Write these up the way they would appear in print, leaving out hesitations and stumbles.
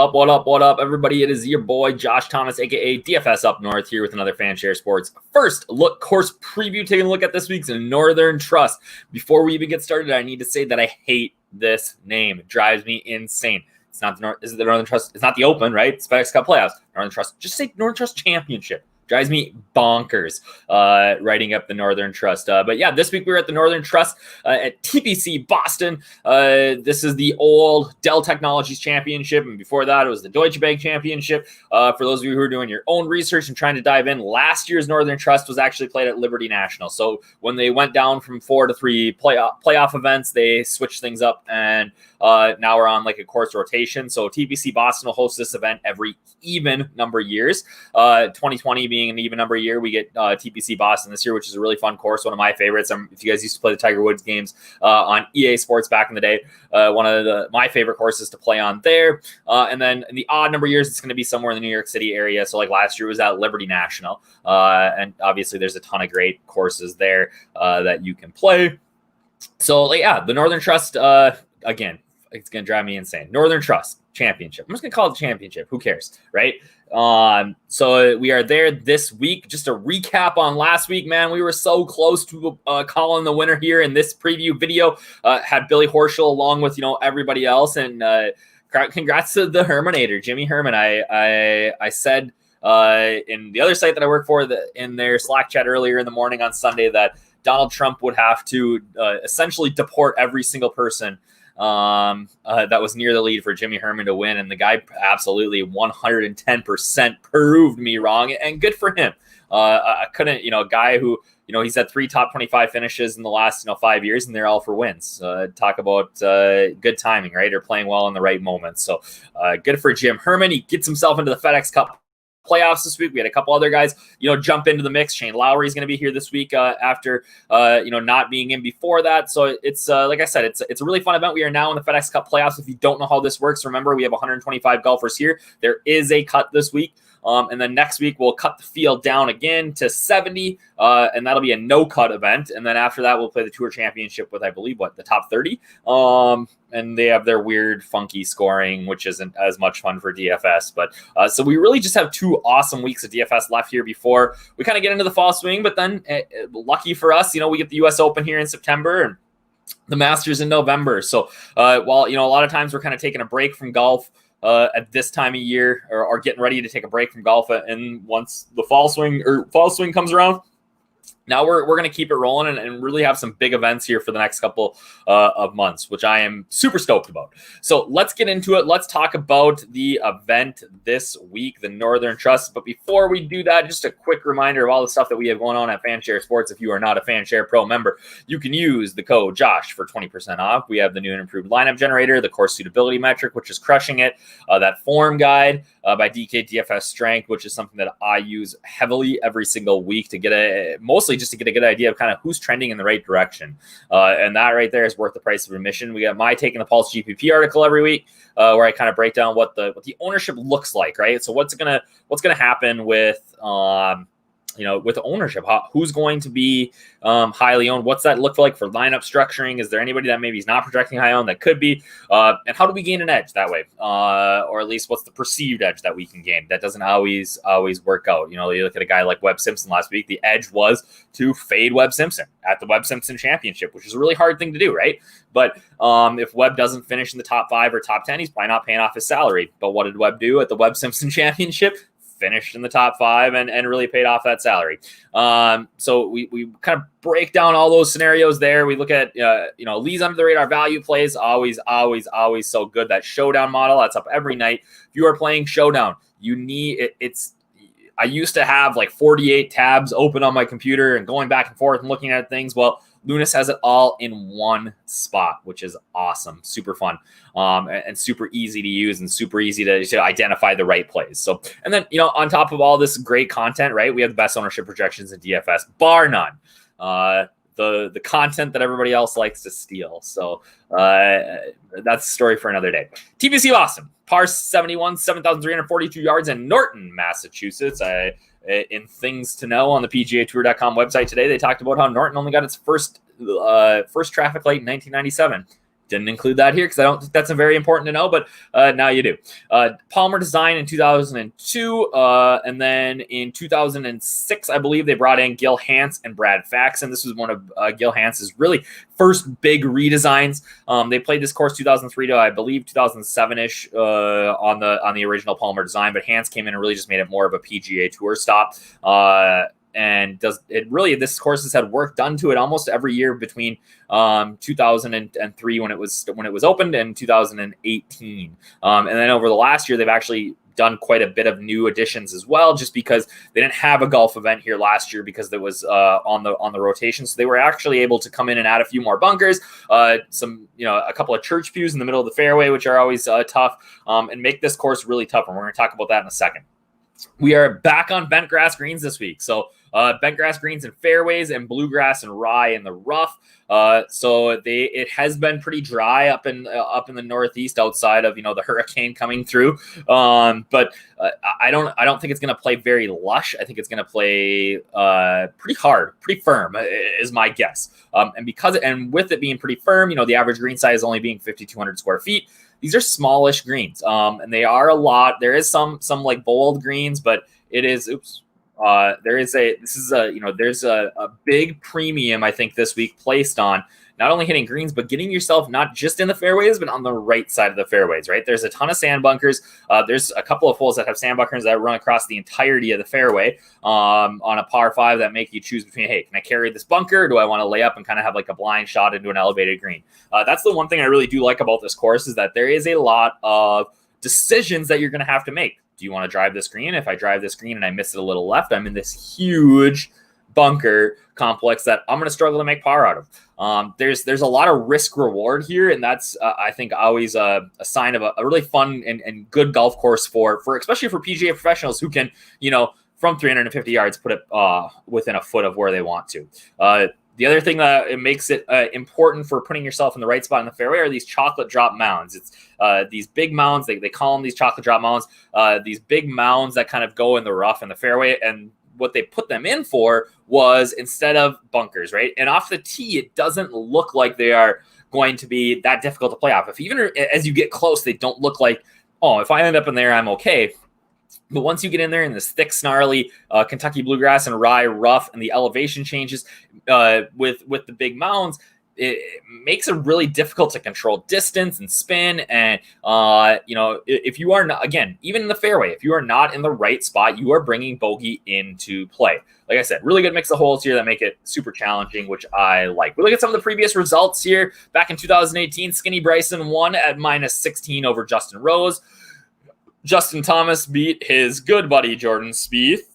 up, what up, everybody? It is your boy, Josh Thomas, a.k.a. DFS Up North, here with another Fanshare Sports First Look course preview, taking a look at this week's Northern Trust. Before we even get started, I need to say that I hate this name. It drives me insane. It's not the Northern Trust. It's not the Open, right? It's FedEx Cup playoffs. Northern Trust. Just say Northern Trust Championship. Drives me bonkers writing up the Northern Trust. But yeah, this week we were at the Northern Trust at TPC Boston. This is the old Dell Technologies Championship. And before that, it was the Deutsche Bank Championship. For those of you who are doing your own research and trying to dive in, last year's Northern Trust was actually played at Liberty National. So when they went down from 4 to 3 playoff events, they switched things up. And now we're on like a course rotation. So TPC Boston will host this event every even number of years. 2020 being an even number of year, we get TPC Boston this year, which is a really fun course, one of my favorites. If you guys used to play the Tiger Woods games on EA Sports back in the day, one of my favorite courses to play on there. And then in the odd number of years, it's going to be somewhere in the New York City area. So like last year was at Liberty National. And obviously there's a ton of great courses there that you can play. So like, yeah, the Northern Trust, again, it's going to drive me insane. Northern Trust Championship. I'm just going to call it the championship. Who cares, right? So we are there this week. Just a recap on last week, man. We were so close to calling the winner here in this preview video. Had Billy Horschel along with, everybody else. And congrats to the Herminator, Jimmy Herman. I said in the other site that I work for, in their Slack chat earlier in the morning on Sunday, that Donald Trump would have to essentially deport every single person that was near the lead for Jimmy Herman to win. And the guy absolutely 110% proved me wrong, and good for him. I couldn't, a guy who, he's had 3 top 25 finishes in the last, 5 years, and they're all for wins. Talk about good timing, right? Or playing well in the right moments. So good for Jim Herman. He gets himself into the FedEx Cup playoffs this week. We had a couple other guys, jump into the mix. Shane Lowry is going to be here this week after, not being in before that. So it's like I said, it's a really fun event. We are now in the FedEx Cup playoffs. If you don't know how this works, remember we have 125 golfers here. There is a cut this week. And then next week, we'll cut the field down again to 70, and that'll be a no-cut event. And then after that, we'll play the Tour Championship with, I believe, the top 30. And they have their weird, funky scoring, which isn't as much fun for DFS. But so we really just have 2 awesome weeks of DFS left here before we kind of get into the fall swing. But then, lucky for us, we get the U.S. Open here in September and the Masters in November. So while, a lot of times we're kind of taking a break from golf at this time of year, or getting ready to take a break from golf, and once the fall swing comes around, now we're going to keep it rolling and really have some big events here for the next couple of months, which I am super stoked about. So let's get into it. Let's talk about the event this week, the Northern Trust. But before we do that, just a quick reminder of all the stuff that we have going on at Fanshare Sports. If you are not a Fanshare Pro member, you can use the code JOSH for 20% off. We have the new and improved lineup generator, the course suitability metric, which is crushing it, that form guide by DK DFS Strength, which is something that I use heavily every single week to get mostly just to get a good idea of kind of who's trending in the right direction. And that right there is worth the price of admission. We got my Taking the Pulse GPP article every week, where I kind of break down what the ownership looks like, right? So what's gonna happen with with ownership, who's going to be highly owned? What's that look like for lineup structuring? Is there anybody that maybe is not projecting high owned that could be? And how do we gain an edge that way? Or at least what's the perceived edge that we can gain? That doesn't always work out. You look at a guy like Webb Simpson last week. The edge was to fade Webb Simpson at the Webb Simpson Championship, which is a really hard thing to do, right? But if Webb doesn't finish in the top 5 or top 10, he's probably not paying off his salary. But what did Webb do at the Webb Simpson Championship? Finished in the top 5 and really paid off that salary. So we kind of break down all those scenarios there. We look at, Lee's under the radar value plays, always so good. That showdown model, that's up every night. If you are playing showdown, you need it. I used to have like 48 tabs open on my computer and going back and forth and looking at things. Well, Lunas has it all in one spot, which is awesome, super fun, and super easy to use and super easy to identify the right plays. So, and then, on top of all this great content, right, we have the best ownership projections in DFS, bar none. The content that everybody else likes to steal. So that's a story for another day. TPC Boston, par 71, 7,342 yards in Norton, Massachusetts. In things to know on the PGAtour.com website today, they talked about how Norton only got its first traffic light in 1997. Didn't include that here because I don't think that's very important to know, but now you do. Palmer Design in 2002, and then in 2006, I believe they brought in Gil Hance and Brad Faxon. This was one of Gil Hance's really first big redesigns. They played this course 2003 to I believe 2007-ish on the original Palmer Design, but Hance came in and really just made it more of a PGA Tour stop. And this course has had work done to it almost every year between 2003 when it was opened and 2018. And then over the last year, they've actually done quite a bit of new additions as well, just because they didn't have a golf event here last year because there was on the rotation. So they were actually able to come in and add a few more bunkers, a couple of church pews in the middle of the fairway, which are always tough, and make this course really tough. And we're going to talk about that in a second. We are back on bent grass greens this week. So bent grass greens and fairways and bluegrass and rye in the rough. So it has been pretty dry up in the Northeast outside of, the hurricane coming through. But I don't think it's going to play very lush. I think it's going to play pretty hard, pretty firm is my guess. And with it being pretty firm, the average green size only being 5,200 square feet. These are smallish greens, and they are a lot. There is some like bold greens, but it is. There's a big premium I think this week placed on not only hitting greens, but getting yourself not just in the fairways, but on the right side of the fairways, right? There's a ton of sand bunkers. There's a couple of holes that have sand bunkers that run across the entirety of the fairway on a par 5 that make you choose between, hey, can I carry this bunker? Or do I want to lay up and kind of have like a blind shot into an elevated green? That's the one thing I really do like about this course is that there is a lot of decisions that you're going to have to make. Do you want to drive this green? If I drive this green and I miss it a little left, I'm in this huge bunker complex that I'm going to struggle to make par out of. There's a lot of risk reward here, and that's I think always a sign of a really fun and good golf course for especially for PGA professionals who can from 350 yards put it within a foot of where they want to. The other thing that it makes it important for putting yourself in the right spot in the fairway are these chocolate drop mounds. It's these big mounds. They call them these chocolate drop mounds. These big mounds that kind of go in the rough in the fairway. And what they put them in for was instead of bunkers, right? And off the tee, it doesn't look like they are going to be that difficult to play off. If even as you get close, they don't look like, oh, if I end up in there, I'm okay. But once you get in there in this thick, snarly Kentucky bluegrass and rye rough, and the elevation changes with the big mounds, it makes it really difficult to control distance and spin. And if you are not, again, even in the fairway, if you are not in the right spot, you are bringing bogey into play. Like I said, really good mix of holes here that make it super challenging, which I like. We look at some of the previous results here. Back in 2018, Skinny Bryson won at -16 over Justin Rose. Justin Thomas beat his good buddy Jordan Spieth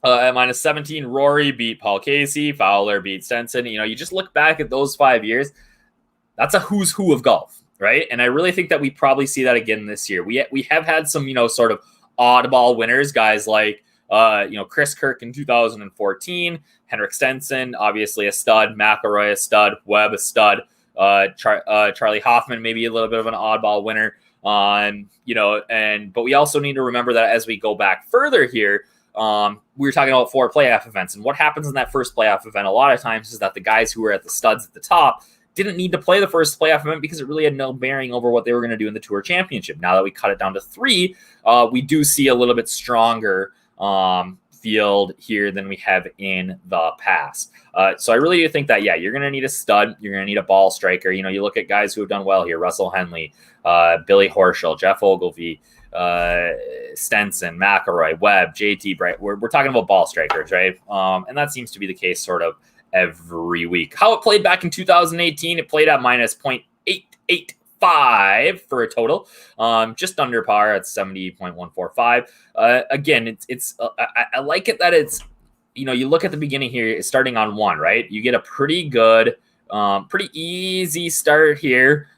at -17. Rory beat Paul Casey. Fowler beat Stenson. You just look back at those 5 years. That's a who's who of golf, right? And I really think that we probably see that again this year. We have had some sort of oddball winners, guys like Chris Kirk in 2014, Henrik Stenson, obviously a stud, McIlroy a stud, Webb a stud, Charlie Hoffman maybe a little bit of an oddball winner. But we also need to remember that as we go back further here, we were talking about 4 playoff events, and what happens in that first playoff event a lot of times is that the guys who were at the studs at the top didn't need to play the first playoff event because it really had no bearing over what they were going to do in the Tour Championship. Now that we cut it down to 3, we do see a little bit stronger field here than we have in the past. So I really do think that, you're going to need a stud. You're going to need a ball striker. You look at guys who have done well here, Russell Henley, Billy Horschel, Jeff Ogilvy, Stenson, McIlroy, Webb, JT Bright. We're talking about ball strikers, right? And that seems to be the case sort of every week. How it played back in 2018, it played at -0.885 for a total, just under par at 70.145. Again, I like it that it's, you look at the beginning here, it's starting on 1, right? You get a pretty good, pretty easy start here.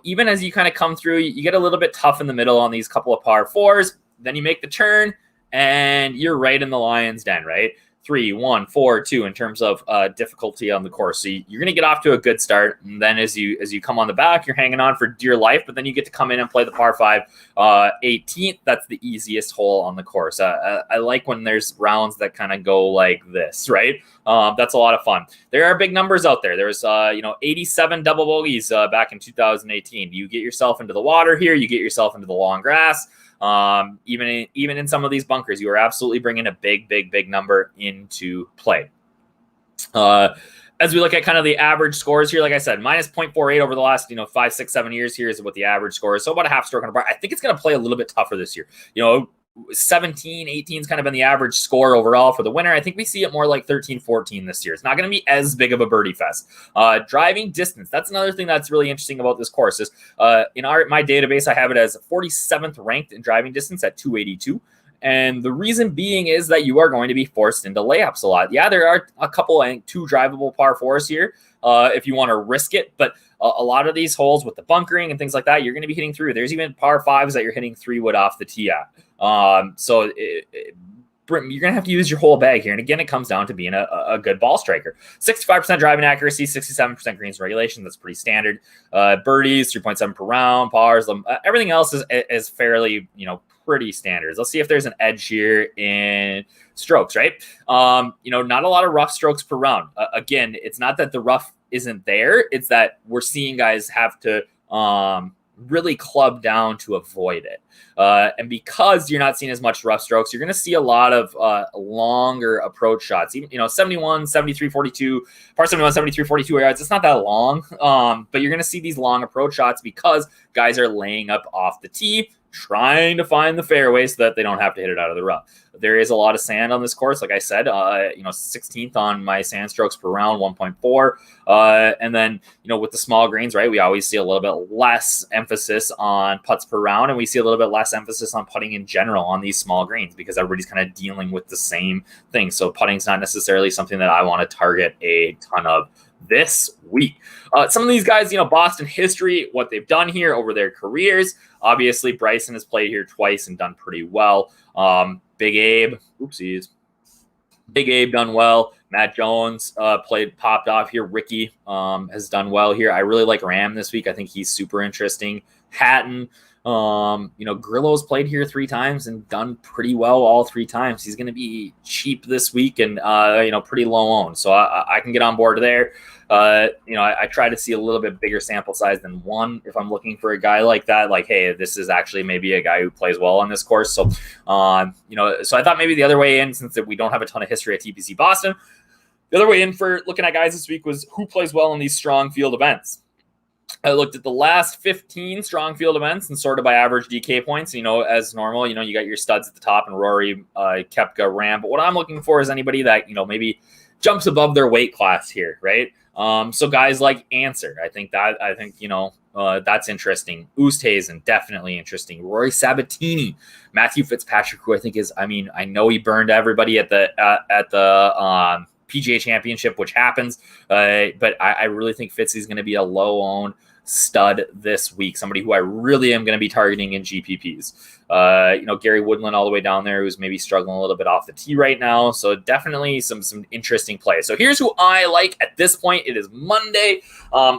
Even as you kind of come through, you get a little bit tough in the middle on these couple of par 4s. Then you make the turn, and you're right in the lion's den, right? 3, 1, 4, 2 in terms of difficulty on the course. So you're going to get off to a good start, and then as you come on the back, you're hanging on for dear life. But then you get to come in and play the par 5 18th. That's the easiest hole on the course. I like when there's rounds that kind of go like this, right? That's a lot of fun. There are big numbers out there. There's 87 double bogeys back in 2018. You get yourself into the water here. You get yourself into the long grass. Even in some of these bunkers, you are absolutely bringing a big number into play. As we look at kind of the average scores here, like I said, minus 0.48 over the last 5, 6, 7 years here is what the average score is. So about a half stroke on a bar. I think it's going to play a little bit tougher this year. 17, 18 has kind of been the average score overall for the winner. I think we see it more like 13, 14 this year. It's not going to be as big of a birdie fest. Driving distance. That's another thing that's really interesting about this course is in my database, I have it as 47th ranked in driving distance at 282. And the reason being is that you are going to be forced into layups a lot. Yeah, there are a couple, I think, 2 drivable par 4s here if you want to risk it. But a lot of these holes with the bunkering and things like that, you're going to be hitting through. There's even par 5s that you're hitting 3-wood off the tee at. So you're going to have to use your whole bag here. And again, it comes down to being a good ball striker. 65% driving accuracy, 67% greens regulation. That's pretty standard. Birdies, 3.7 per round, pars. Everything else is fairly, pretty standards. Let's see if there's an edge here in strokes, right? Not a lot of rough strokes per round. Again, it's not that the rough isn't there. It's that we're seeing guys have to really club down to avoid it. And because you're not seeing as much rough strokes, you're going to see a lot of longer approach shots. Even, 71, 73, 42, par 71, 73, 42 yards. It's not that long, but you're going to see these long approach shots because guys are laying up off the tee, trying to find the fairway so that they don't have to hit it out of the rough. There is a lot of sand on this course. Like I said, 16th on my sand strokes per round, 1.4. And then, with the small greens, right, we always see a little bit less emphasis on putts per round, and we see a little bit less emphasis on putting in general on these small greens because everybody's kind of dealing with the same thing. So putting's not necessarily something that I want to target a ton of this week. Some of these guys, Boston history, what they've done here over their careers. Obviously, Bryson has played here twice and done pretty well. Big Abe, Big Abe done well. Matt Jones popped off here. Ricky has done well here. I really like Ram this week. I think he's super interesting. Hatton, Grillo's played here 3 times and done pretty well all 3 times. He's going to be cheap this week and, pretty low owned. So I can get on board there. I try to see a little bit bigger sample size than 1 if I'm looking for a guy like that. Like, hey, this is actually maybe a guy who plays well on this course. So, so I thought maybe the other way in, since we don't have a ton of history at TPC Boston, the other way in for looking at guys this week was who plays well in these strong field events. I looked at the last 15 strong field events and sorted by average DK points. As normal, you got your studs at the top and Rory, Koepka, Ram. But what I'm looking for is anybody that, maybe jumps above their weight class here, right? So guys like Answer, I think that's interesting. Oosthuizen, definitely interesting. Rory Sabatini, Matthew Fitzpatrick, who I think is, I know he burned everybody at the PGA Championship, which happens, but I really think Fitzy is going to be a low-owned stud this week, somebody who I really am going to be targeting in GPPs. Gary Woodland all the way down there, who's maybe struggling a little bit off the tee right now. So definitely some interesting plays. So here's who I like at this point. It is Monday.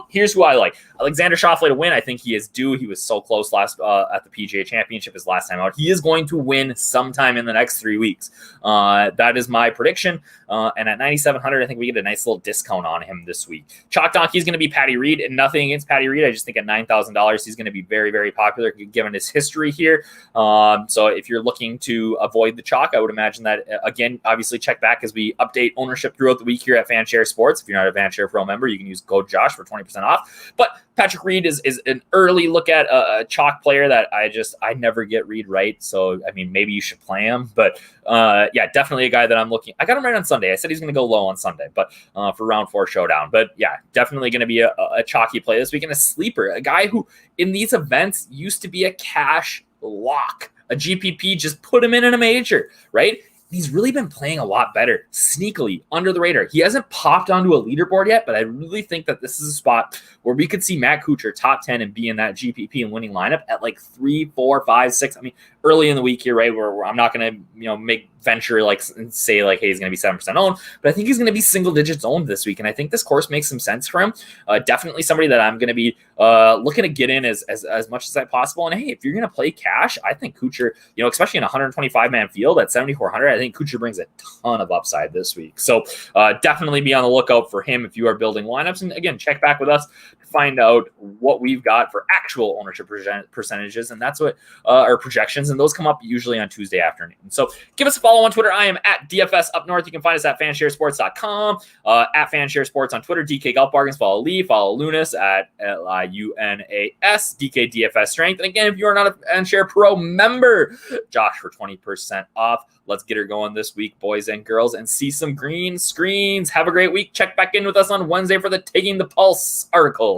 Here's who I like. Alexander Schauffele to win. I think he is due. He was so close last at the PGA Championship his last time out. He is going to win sometime in the next 3 weeks. That is my prediction. And at 9,700, I think we get a nice little discount on him this week. Chalk Donkey is going to be Patty Reed, and nothing against Patty Reed. I just think at $9,000, he's going to be very, very popular given his history here. So if you're looking to avoid the chalk, I would imagine that, again, obviously check back as we update ownership throughout the week here at Fanshare Sports. If you're not a Fanshare Pro member, you can use code Josh for 20% off. But Patrick Reed is an early look at a chalk player that I never get Reed right. So, maybe you should play him. But, yeah, definitely a guy that I'm looking. I got him right on Sunday. I said he's going to go low on Sunday, but for round 4 showdown. But, yeah, definitely going to be a chalky play this week, and a sleeper, a guy who in these events used to be a cash lock. A GPP, just put him in a major, right? He's really been playing a lot better, sneakily, under the radar. He hasn't popped onto a leaderboard yet, but I really think that this is a spot where we could see Matt Kuchar top 10 and be in that GPP and winning lineup at like 3, 4, 5, 6. early in the week here, right? Where I'm not going to, make venture say hey, he's going to be 7% owned, but I think he's going to be single digits owned this week. And I think this course makes some sense for him. Definitely somebody that I'm going to be looking to get in as much as possible. And hey, if you're going to play cash, I think Kuchar, especially in a 125 man field at 7,400, I think Kuchar brings a ton of upside this week. So definitely be on the lookout for him if you are building lineups. And again, check back with us to find out what we've got for actual ownership percentages. And that's what our projections, and those come up usually on Tuesday afternoon. So give us a follow on Twitter. I am at DFS Up North. You can find us at fansharesports.com, at Fanshare Sports on Twitter. DK Golf Bargains. Follow Lee. Follow Lunas at LIUNAS. DK DFS Strength. And again, if you are not a Fanshare Pro member, Josh for 20% off. Let's get her going this week, boys and girls, and see some green screens. Have a great week. Check back in with us on Wednesday for the Taking the Pulse article.